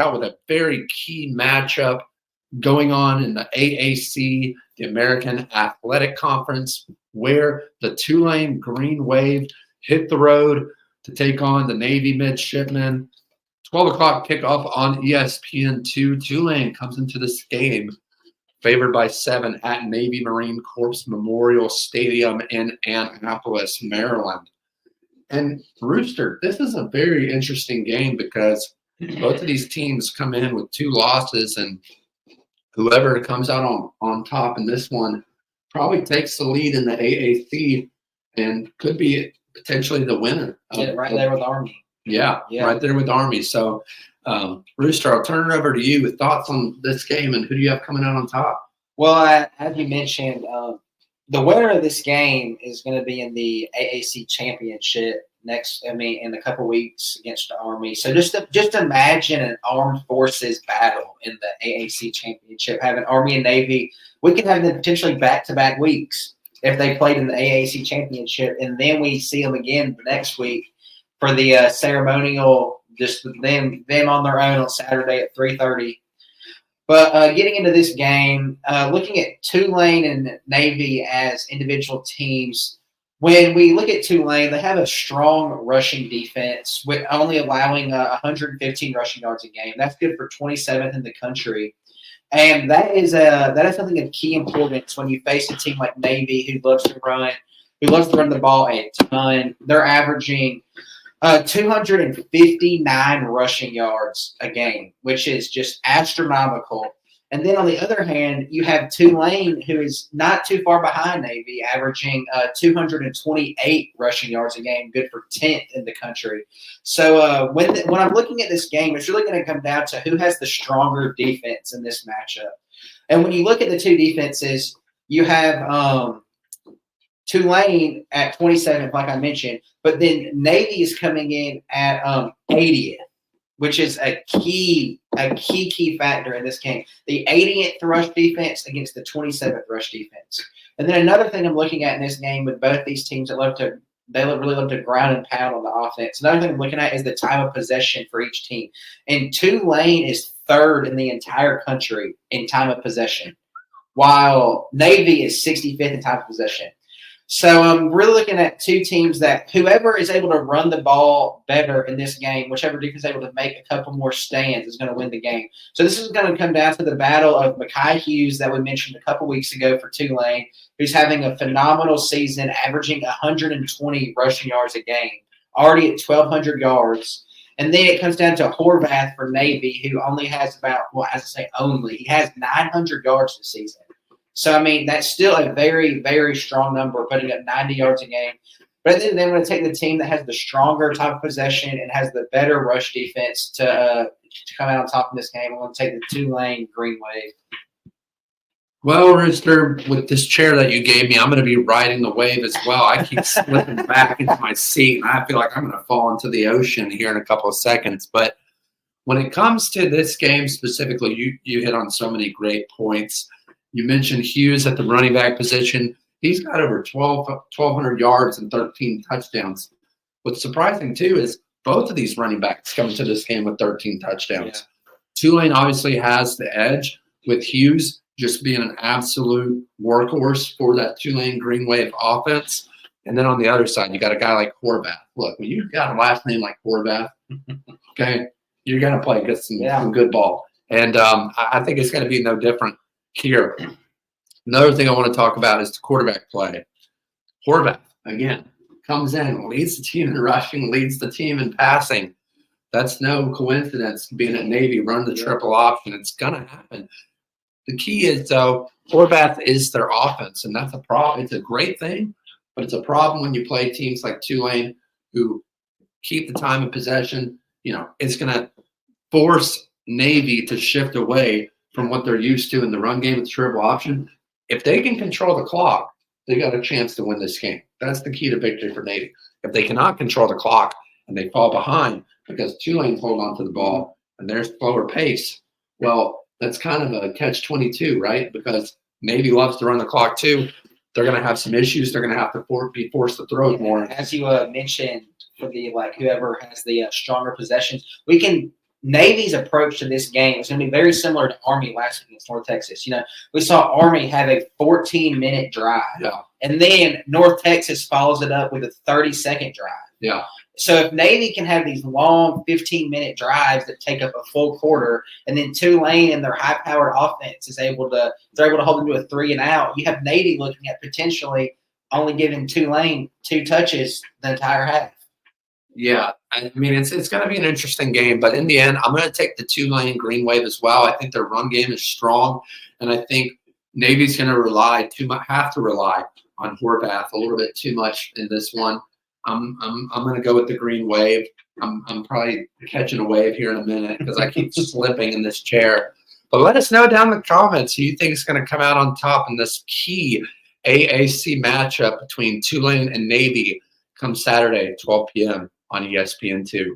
out with a very key matchup going on in the AAC, the American Athletic Conference, where the Tulane Green Wave hit the road to take on the Navy Midshipmen. 12 o'clock kickoff on ESPN2. Tulane comes into this game favored by 7 at Navy Marine Corps Memorial Stadium in Annapolis, Maryland. And Rooster, this is a very interesting game because both of these teams come in with 2 losses, and whoever comes out on top in this one probably takes the lead in the AAC and could be potentially the winner. Right there with Army. Yeah, right there with Army. So, Rooster, I'll turn it over to you with thoughts on this game and who do you have coming out on top? Well, as you mentioned, the winner of this game is going to be in the AAC championship in a couple weeks against the Army. So just imagine an armed forces battle in the AAC championship, having Army and Navy. We could have them potentially back-to-back weeks if they played in the AAC championship, and then we see them again the next week for the ceremonial, just them on their own on Saturday at 3:30. But getting into this game, looking at Tulane and Navy as individual teams, when we look at Tulane, they have a strong rushing defense with only allowing 115 rushing yards a game. That's good for 27th in the country. And that is something of key importance when you face a team like Navy who loves to run the ball a ton. They're averaging 259 rushing yards a game, which is just astronomical. And then on the other hand, you have Tulane, who is not too far behind Navy, averaging 228 rushing yards a game, good for 10th in the country. So when I'm looking at this game, it's really going to come down to who has the stronger defense in this matchup. And when you look at the two defenses, you have Tulane at 27th, like I mentioned, but then Navy is coming in at 80th, which is a key factor in this game. The 80th rush defense against the 27th rush defense. And then another thing I'm looking at in this game with both these teams that really love to ground and pound on the offense. Another thing I'm looking at is the time of possession for each team. And Tulane is 3rd in the entire country in time of possession, while Navy is 65th in time of possession. So I'm really looking at two teams that whoever is able to run the ball better in this game, whichever defense is able to make a couple more stands, is going to win the game. So this is going to come down to the battle of Mekhi Hughes that we mentioned a couple weeks ago for Tulane, who's having a phenomenal season, averaging 120 rushing yards a game, already at 1,200 yards. And then it comes down to Horvath for Navy, who only has he has 900 yards this season. So, I mean, that's still a very, very strong number, putting up 90 yards a game. But then I'm going to take the team that has the stronger time of possession and has the better rush defense to come out on top of this game. I'm going to take the Tulane Green Wave. Well, Rooster, with this chair that you gave me, I'm going to be riding the wave as well. I keep slipping back into my seat, and I feel like I'm going to fall into the ocean here in a couple of seconds. But when it comes to this game specifically, you hit on so many great points. You mentioned Hughes at the running back position. He's got over 1,200 yards and 13 touchdowns. What's surprising, too, is both of these running backs come to this game with 13 touchdowns. Yeah. Tulane obviously has the edge with Hughes just being an absolute workhorse for that Tulane Green Wave offense. And then on the other side, you got a guy like Horvath. Look, when you've got a last name like Horvath, okay, you're going to play some good ball. And I think it's going to be no different here. Another thing I want to talk about is the quarterback play. Horvath, again, comes in, leads the team in rushing, leads the team in passing. That's no coincidence. Being at Navy, run the triple option. It's going to happen. The key is, though, Horvath is their offense, and that's a problem. It's a great thing, but it's a problem when you play teams like Tulane who keep the time of possession. You know, it's going to force Navy to shift away from what they're used to in the run game with the triple option. If they can control the clock, they got a chance to win this game. That's the key to victory for Navy. If they cannot control the clock and they fall behind because Tulane hold on to the ball and their slower pace, well, that's kind of a catch-22, right? Because Navy loves to run the clock too. They're going to have some issues. They're going to have to be forced to throw it more. As you mentioned, for the whoever has the stronger possessions, we can Navy's approach to this game is going to be very similar to Army last week against North Texas. We saw Army have a 14-minute drive, and then North Texas follows it up with a 30-second drive. Yeah. So if Navy can have these long 15-minute drives that take up a full quarter, and then Tulane and their high-powered offense is able to hold them to a 3-and-out, you have Navy looking at potentially only giving Tulane 2 touches the entire half. Yeah, I mean it's going to be an interesting game, but in the end, I'm going to take the Tulane Green Wave as well. I think their run game is strong, and I think Navy's going to have to rely on Horvath a little bit too much in this one. I'm going to go with the Green Wave. I'm probably catching a wave here in a minute because I keep slipping in this chair. But let us know down in the comments who you think is going to come out on top in this key AAC matchup between Tulane and Navy come Saturday, 12 p.m. on ESPN2.